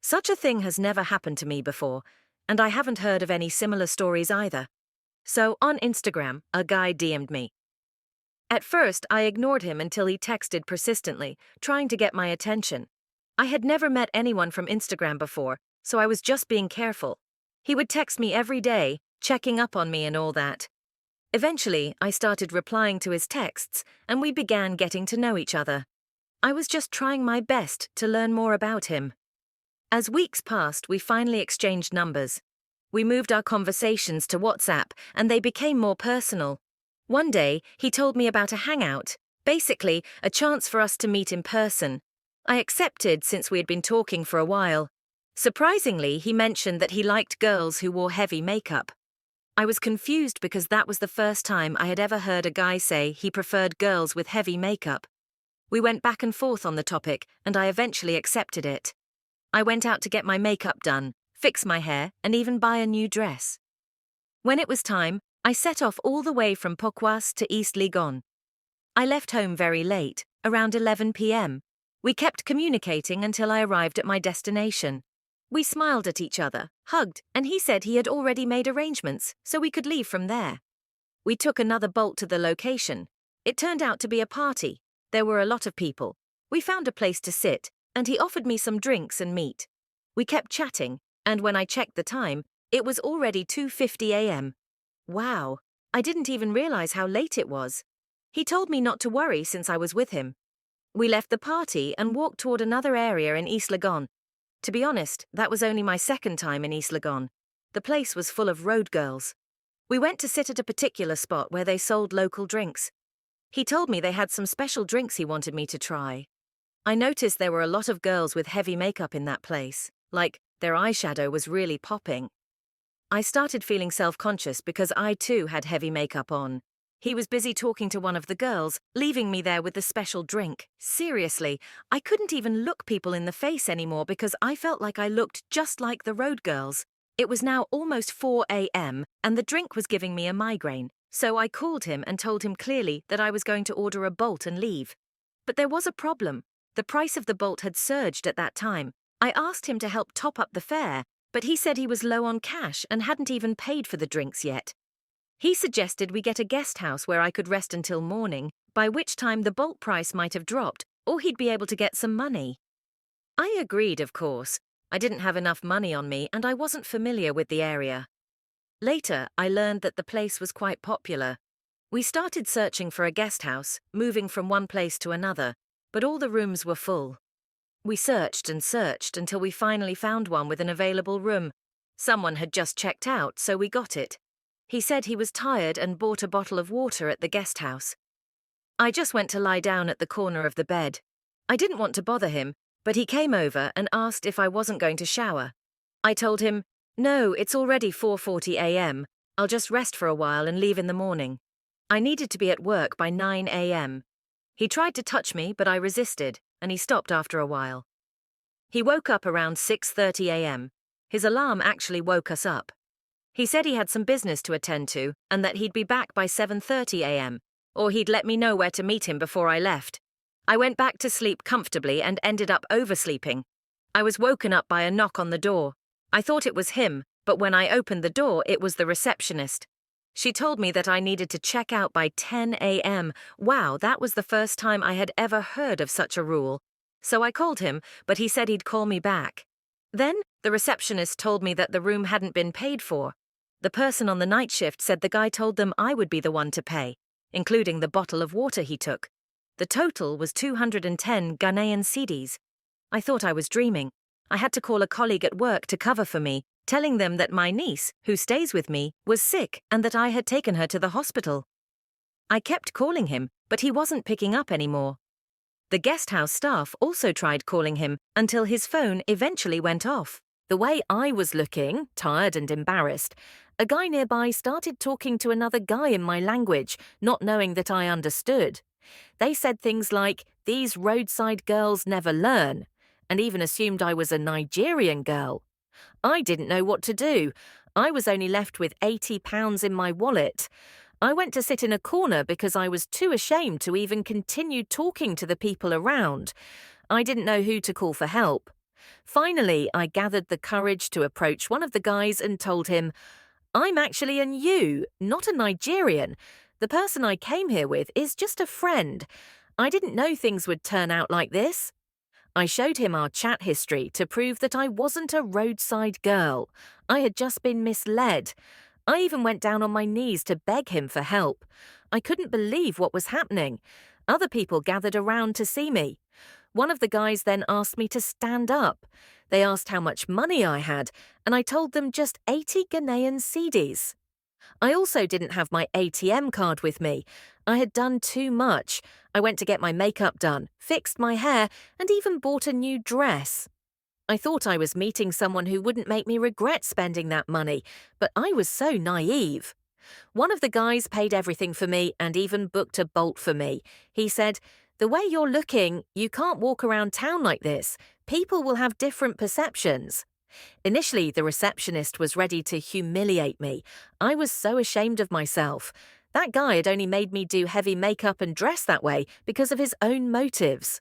Such a thing has never happened to me before, and I haven't heard of any similar stories either. So on Instagram, a guy DM'd me. At first, I ignored him until he texted persistently, trying to get my attention. I had never met anyone from Instagram before, so I was just being careful. He would text me every day, checking up on me and all that. Eventually, I started replying to his texts, and we began getting to know each other. I was just trying my best to learn more about him. As weeks passed, we finally exchanged numbers. We moved our conversations to WhatsApp, and they became more personal. One day, he told me about a hangout, basically a chance for us to meet in person. I accepted since we had been talking for a while. Surprisingly, he mentioned that he liked girls who wore heavy makeup. I was confused because that was the first time I had ever heard a guy say he preferred girls with heavy makeup. We went back and forth on the topic, and I eventually accepted it. I went out to get my makeup done, fix my hair, and even buy a new dress. When it was time, I set off all the way from Pocos to East Legon. I left home very late, around 11 p.m. We kept communicating until I arrived at my destination. We smiled at each other, hugged, and he said he had already made arrangements, so we could leave from there. We took another Bolt to the location. It turned out to be a party. There were a lot of people. We found a place to sit, and he offered me some drinks and meat. We kept chatting, and when I checked the time, it was already 2:50 a.m. Wow, I didn't even realize how late it was. He told me not to worry since I was with him. We left the party and walked toward another area in East Legon. To be honest, that was only my second time in East Legon. The place was full of road girls. We went to sit at a particular spot where they sold local drinks. He told me they had some special drinks he wanted me to try. I noticed there were a lot of girls with heavy makeup in that place, like their eyeshadow was really popping. I started feeling self-conscious because I too had heavy makeup on. He was busy talking to one of the girls, leaving me there with the special drink. Seriously, I couldn't even look people in the face anymore because I felt like I looked just like the road girls. It was now almost 4 a.m. and the drink was giving me a migraine, so I called him and told him clearly that I was going to order a Bolt and leave. But there was a problem. The price of the Bolt had surged at that time. I asked him to help top up the fare, but he said he was low on cash and hadn't even paid for the drinks yet. He suggested we get a guest house where I could rest until morning, by which time the Bolt price might have dropped, or he'd be able to get some money. I agreed, of course. I didn't have enough money on me and I wasn't familiar with the area. Later, I learned that the place was quite popular. We started searching for a guest house, moving from one place to another, but all the rooms were full. We searched and searched until we finally found one with an available room. Someone had just checked out, so we got it. He said he was tired and bought a bottle of water at the guest house. I just went to lie down at the corner of the bed. I didn't want to bother him, but he came over and asked if I wasn't going to shower. I told him, "No, it's already 4:40 a.m. I'll just rest for a while and leave in the morning." I needed to be at work by 9 a.m. He tried to touch me, but I resisted, and he stopped after a while. He woke up around 6:30 a.m. His alarm actually woke us up. He said he had some business to attend to and that he'd be back by 7:30 a.m., or he'd let me know where to meet him before I left. I went back to sleep comfortably and ended up oversleeping. I was woken up by a knock on the door. I thought it was him, but when I opened the door, it was the receptionist. She told me that I needed to check out by 10 a.m. Wow, that was the first time I had ever heard of such a rule. So I called him, but he said he'd call me back. Then, the receptionist told me that the room hadn't been paid for. The person on the night shift said the guy told them I would be the one to pay, including the bottle of water he took. The total was 210 Ghanaian cedis. I thought I was dreaming. I had to call a colleague at work to cover for me, telling them that my niece, who stays with me, was sick and that I had taken her to the hospital. I kept calling him, but he wasn't picking up anymore. The guest house staff also tried calling him until his phone eventually went off. The way I was looking, tired and embarrassed, a guy nearby started talking to another guy in my language, not knowing that I understood. They said things like, "These roadside girls never learn," and even assumed I was a Nigerian girl. I didn't know what to do. I was only left with £80 in my wallet. I went to sit in a corner because I was too ashamed to even continue talking to the people around. I didn't know who to call for help. Finally, I gathered the courage to approach one of the guys and told him, I'm actually a new, not a Nigerian. The person I came here with is just a friend. I didn't know things would turn out like this. I showed him our chat history to prove that I wasn't a roadside girl. I had just been misled. I even went down on my knees to beg him for help. I couldn't believe what was happening. Other people gathered around to see me. One of the guys then asked me to stand up. They asked how much money I had, and I told them just 80 Ghanaian cedis. I also didn't have my ATM card with me. I had done too much. I went to get my makeup done, fixed my hair, and even bought a new dress. I thought I was meeting someone who wouldn't make me regret spending that money, but I was so naive. One of the guys paid everything for me and even booked a Bolt for me. He said, "The way you're looking, you can't walk around town like this. People will have different perceptions." Initially, the receptionist was ready to humiliate me. I was so ashamed of myself. That guy had only made me do heavy makeup and dress that way because of his own motives.